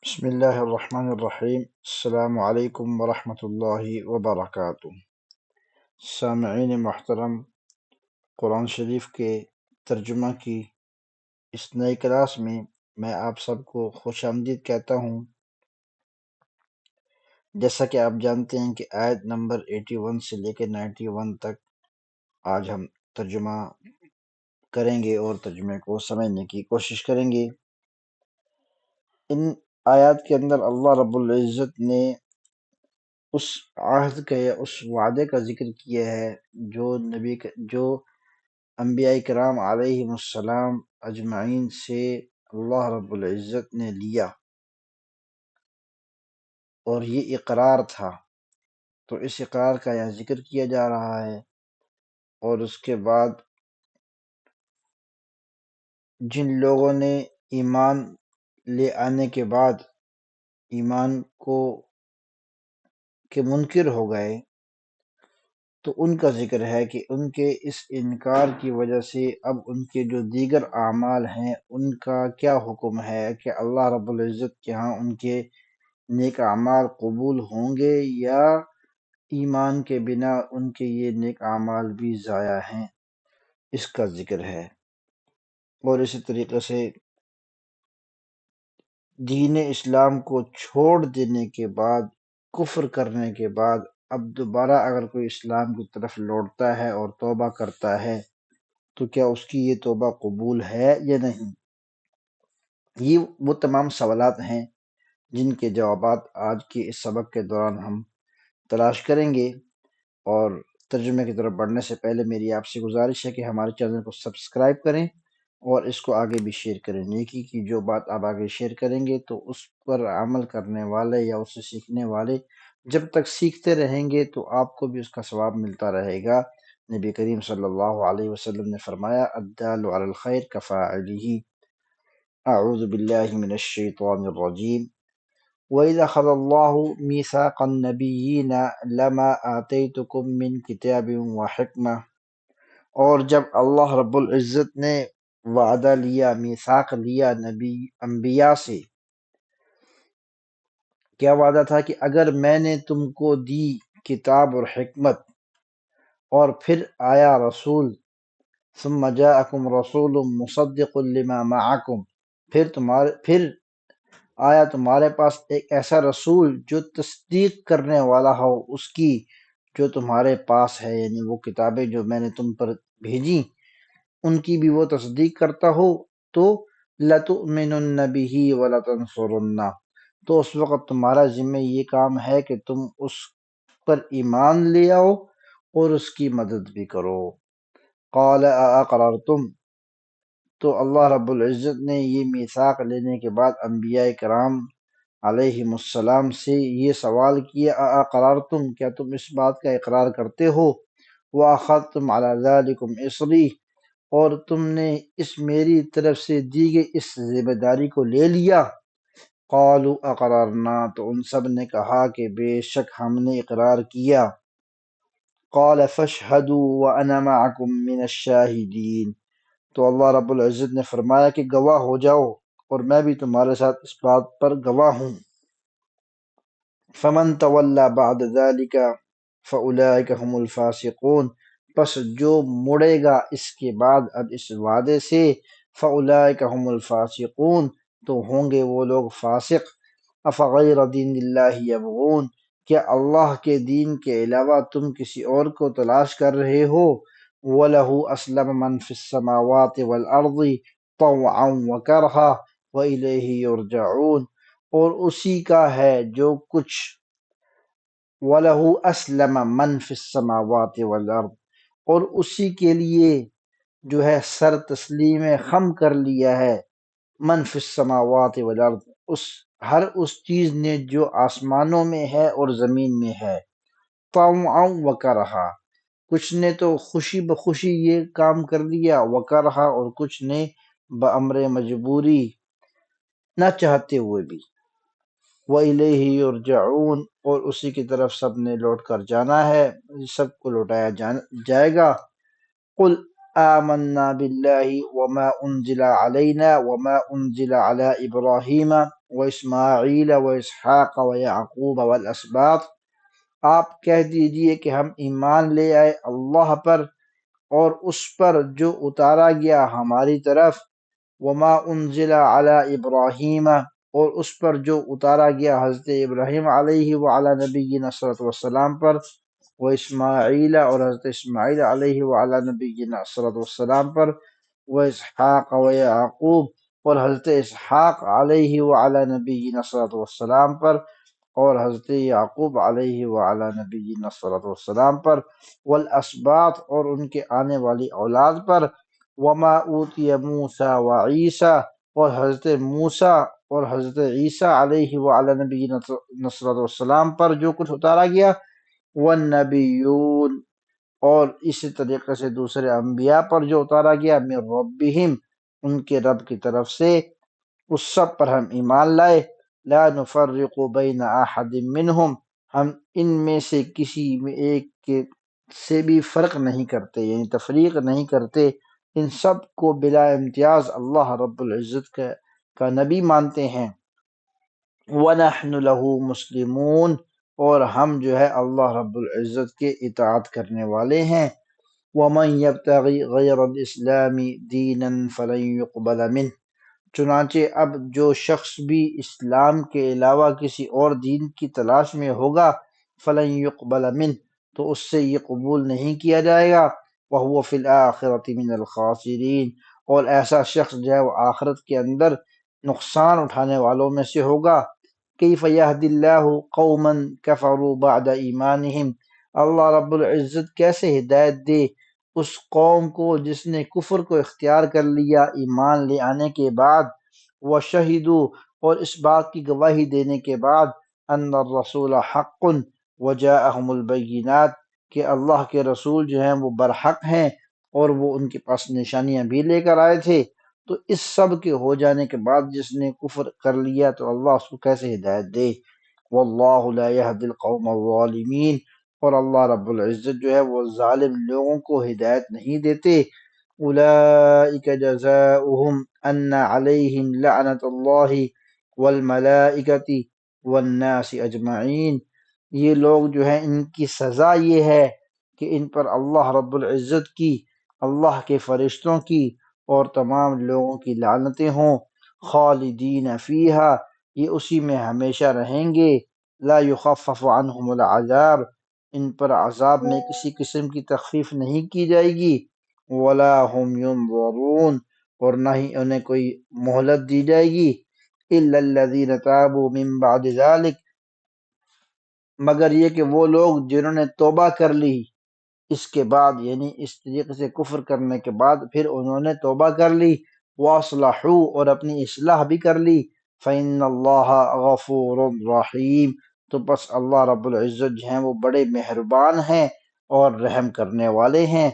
بسم اللہ الرحمن الرحیم۔ السلام علیکم ورحمۃ اللہ وبرکاتہ۔ سامعین محترم، قرآن شریف کے ترجمہ کی اس نئی کلاس میں آپ سب کو خوش آمدید کہتا ہوں۔ جیسا کہ آپ جانتے ہیں کہ آیت نمبر 81 سے لے کے 91 تک آج ہم ترجمہ کریں گے اور ترجمے کو سمجھنے کی کوشش کریں گے۔ ان آیات کے اندر اللہ رب العزت نے اس عہد کا یا اس وعدے کا ذکر کیا ہے جو انبیاء کرام علیہم السلام اجمعین سے اللہ رب العزت نے لیا، اور یہ اقرار تھا، تو اس اقرار کا یہاں ذکر کیا جا رہا ہے۔ اور اس کے بعد جن لوگوں نے ایمان لے آنے کے بعد ایمان کے منکر ہو گئے، تو ان کا ذکر ہے کہ ان کے اس انکار کی وجہ سے اب ان کے جو دیگر اعمال ہیں ان کا کیا حکم ہے، کہ اللہ رب العزت کے ہاں ان کے نیک اعمال قبول ہوں گے یا ایمان کے بنا ان کے یہ نیک اعمال بھی ضائع ہیں، اس کا ذکر ہے۔ اور اسی طریقے سے دین اسلام کو چھوڑ دینے کے بعد، کفر کرنے کے بعد، اب دوبارہ اگر کوئی اسلام کی طرف لوٹتا ہے اور توبہ کرتا ہے تو کیا اس کی یہ توبہ قبول ہے یا نہیں؟ یہ وہ تمام سوالات ہیں جن کے جوابات آج کے اس سبق کے دوران ہم تلاش کریں گے۔ اور ترجمے کی طرف بڑھنے سے پہلے میری آپ سے گزارش ہے کہ ہمارے چینل کو سبسکرائب کریں اور اس کو آگے بھی شیئر کریں۔ نیکی کی جو بات آپ آگے شیئر کریں گے تو اس پر عمل کرنے والے یا اسے سیکھنے والے جب تک سیکھتے رہیں گے تو آپ کو بھی اس کا ثواب ملتا رہے گا۔ نبی کریم صلی اللہ علیہ وسلم نے فرمایا الدال علی الخیر کفاعلہ۔ اعوذ باللہ من الشیطان الرجیم۔ وَإِذَا أَخَذَ اللَّهُ مِيثَاقَ النَّبِيِّينَ لَمَا آتَيْتُكُم مِّن كِتَابٍ وَحِکْمَةٍ، اور جب اللہ رب العزت نے وعدہ لیا، میثاق لیا انبیاء سے، کیا وعدہ تھا؟ کہ اگر میں نے تم کو دی کتاب اور حکمت، اور پھر آیا رسول، ثم جاءکم رسول مصدق لما معکم، پھر آیا تمہارے پاس ایک ایسا رسول جو تصدیق کرنے والا ہو اس کی جو تمہارے پاس ہے، یعنی وہ کتابیں جو میں نے تم پر بھیجی ان کی بھی وہ تصدیق کرتا ہو، تو لَتُؤْمِنُنَّ بِهِ وَلَتَنْصُرُنَّهُ، تو اس وقت تمہارا ذمہ یہ کام ہے کہ تم اس پر ایمان لے آؤ اور اس کی مدد بھی کرو۔ قَالَ أَأَقْرَرْتُمْ، تو اللہ رب العزت نے یہ میثاق لینے کے بعد انبیاء کرام علیہم السلام سے یہ سوال کیا، اقررتم، کیا تم اس بات کا اقرار کرتے ہو، واخذتم علی ذلکم اصری، اور تم نے اس میری طرف سے دی گئی اس ذمہ داری کو لے لیا۔ قالوا اقررنا، تو ان سب نے کہا کہ بے شک ہم نے اقرار کیا۔ قال فاشهدوا وانا معکم من الشاہدین، تو اللہ رب العزت نے فرمایا کہ گواہ ہو جاؤ اور میں بھی تمہارے ساتھ اس بات پر گواہ ہوں۔ فمن تولی بعد ذلک فاولئک هم الفاسقون، پس جو مڑے گا اس کے بعد اب اس وعدے سے، فاولئک هم الفاسقون، تو ہوں گے وہ لوگ فاسق۔ افغیر دین اللہ یبغون، کیا اللہ کے دین کے علاوہ تم کسی اور کو تلاش کر رہے ہو؟ وَلَهُ أَسْلَمَ مَنْ فِي السَّمَاوَاتِ وَالْأَرْضِ طَوْعًا وَكَرْهًا وَإِلَيْهِ يُرْجَعُونَ، اور اسی کا ہے جو کچھ، وَلَهُ أَسْلَمَ مَنْ فِي السَّمَاوَاتِ وَالْأَرْضِ، اور اسی کے لیے جو ہے سر تسلیم خم کر لیا ہے، من فی السماوات والارض، ہر اس چیز نے جو آسمانوں میں ہے اور زمین میں ہے، طوعا وکرہا، کچھ نے تو خوشی بخوشی یہ کام کر لیا، وکرہا، اور کچھ نے بامر مجبوری، نہ چاہتے ہوئے بھی۔ وَإِلَيْهِ يُرْجَعُونَ، اور اسی کی طرف سب نے لوٹ کر جانا ہے، سب کو لوٹایا جائے گا۔ قُلْ آمنا باللہ وما انزل علینا وما انزل علی ابراہیم واسماعیل واسحاق ویعقوب والاسباط، آپ کہہ دیجئے کہ ہم ایمان لے آئے اللہ پر اور اس پر جو اتارا گیا ہماری طرف، وما انزل علی ابراہیم، اور اس پر جو اتارا گیا حضرت ابراہیم علیہ وعلی نبینا صلی اللہ علیہ وسلم پر، وہ اسماعیل، اور حضرت اسماعیل علیہ وعلی نبینا صلی اللہ علیہ وسلم پر، وہ اسحاق و یعقوب، اور حضرت اسحاق علیہ وعلی نبینا صلی اللہ علیہ وسلم پر، اور حضرت یعقوب علیہ وعلی نبینا صلی اللہ علیہ وسلم پر، والاسباط، اور ان کے آنے والی اولاد پر، وما اوتی موسیٰ وعیسیٰ، اور حضرت موسیٰ اور حضرت عیسیٰ علیہ وعلی نبینا صلی اللہ علیہ وسلم پر جو کچھ اتارا گیا، والنبیون، اور اسی طریقے سے دوسرے انبیاء پر جو اتارا گیا، من ربہم، ان کے رب کی طرف سے، اس سب پر ہم ایمان لائے، لا نفرق بین احد منہم، ہم ان میں سے کسی میں ایک کے سے بھی فرق نہیں کرتے، یعنی تفریق نہیں کرتے، ان سب کو بلا امتیاز اللہ رب العزت کا نبی مانتے ہیں۔ وَنَحْنُ لَهُ مُسْلِمُونَ، اور ہم جو ہے اللہ رب العزت کے اطاعت کرنے والے ہیں۔ وَمَنْ يَبْتَغِ غَيْرَ الْإِسْلَامِ دِينًا فَلَنْ يُقْبَلَ مِنْهُ، چنانچہ اب جو شخص بھی اسلام کے علاوہ کسی اور دین کی تلاش میں ہوگا، فَلَنْ يُقْبَلَ مِنْهُ، تو اس سے یہ قبول نہیں کیا جائے گا، وَهُوَ فِي الْآخِرَةِ مِنَ الْخَاسِرِينَ، اور ایسا شخص جو ہے وہ آخرت کے اندر نقصان اٹھانے والوں میں سے ہوگا۔ کیف یہدی اللہ قوما کفروا بعد ایمانہم، اللہ رب العزت کیسے ہدایت دے اس قوم کو جس نے کفر کو اختیار کر لیا ایمان لے آنے کے بعد، وشہدوا، اور اس بات کی گواہی دینے کے بعد، ان الرسول حق وجاءہم البینات، کہ اللہ کے رسول جو ہیں وہ برحق ہیں اور وہ ان کے پاس نشانیاں بھی لے کر آئے تھے۔ تو اس سب کے ہو جانے کے بعد جس نے کفر کر لیا تو اللہ اس کو کیسے ہدایت دے؟ واللہ لا يهدي القوم الظالمین، اور اللہ رب العزت جو ہے وہ ظالم لوگوں کو ہدایت نہیں دیتے۔ اولئک جزاؤہم ان علیہم لعنت اللہ والملائکۃ والناس اجمعین، یہ لوگ جو ہیں ان کی سزا یہ ہے کہ ان پر اللہ رب العزت کی، اللہ کے فرشتوں کی اور تمام لوگوں کی لعنتیں ہوں، خالدین فیہا، یہ اسی میں ہمیشہ رہیں گے، لا یخفف عنہم العذاب، ان پر عذاب میں کسی قسم کی تخفیف نہیں کی جائے گی، ولا هم ینظرون، اور نہ ہی انہیں کوئی مہلت دی جائے گی، الا الذین تابوا من بعد ذلک، مگر یہ کہ وہ لوگ جنہوں نے توبہ کر لی اس کے بعد، یعنی اس طریقے سے کفر کرنے کے بعد پھر انہوں نے توبہ کر لی، واصلحوا، اور اپنی اصلاح بھی کر لی، فإن اللہ غفور رحیم، تو بس اللہ رب العزت جو ہیں وہ بڑے مہربان ہیں اور رحم کرنے والے ہیں۔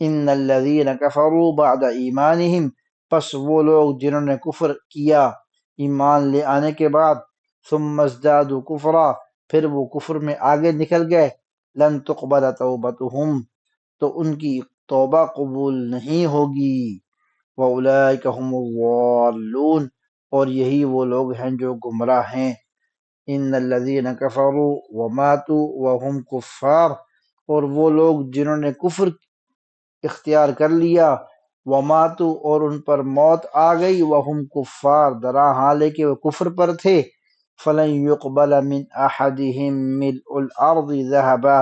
ان الذین کفروا بعد ایمانہم، پس وہ لوگ جنہوں نے کفر کیا ایمان لے آنے کے بعد، ثم ازدادوا کفرا، پھر وہ کفر میں آگے نکل گئے، لن تقبل توبتہم، تو ان کی توبہ قبول نہیں ہوگی، وَأُولَئِكَ هُمُ الضَّالُّونَ، اور یہی وہ لوگ ہیں جو گمراہ ہیں۔ ان الذین کفروا وماتوا وهم کفار، اور وہ لوگ جنہوں نے کفر اختیار کر لیا، وماتوا، اور ان پر موت آ گئی، وهم کفار، درا حال ہے کہ وہ کفر پر تھے، فلن يقبل من احدهم ملء الارض ذهبا،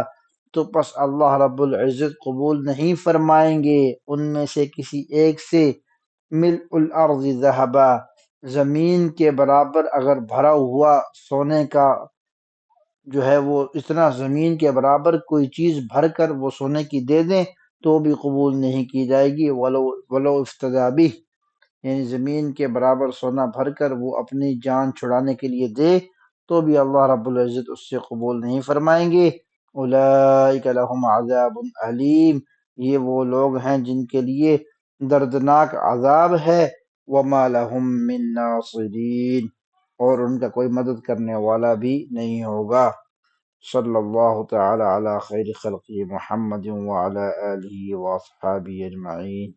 تو پس اللہ رب العزت قبول نہیں فرمائیں گے ان میں سے کسی ایک سے، ملء الارض ذهبا، زمین کے برابر اگر بھرا ہوا سونے کا جو ہے وہ اتنا زمین کے برابر کوئی چیز بھر کر وہ سونے کی دے دیں تو بھی قبول نہیں کی جائے گی، ولو افتدی بہ، یعنی زمین کے برابر سونا بھر کر وہ اپنی جان چھڑانے کے لیے دے تو بھی اللہ رب العزت اس سے قبول نہیں فرمائیں گے۔ اولئک لہم عذاب علیم، یہ وہ لوگ ہیں جن کے لیے دردناک عذاب ہے، وما لہم من ناصرین، اور ان کا کوئی مدد کرنے والا بھی نہیں ہوگا۔ صلی اللہ تعالی علی خیر خلقی محمد وعلی آلہ واصحابہ اجمعین۔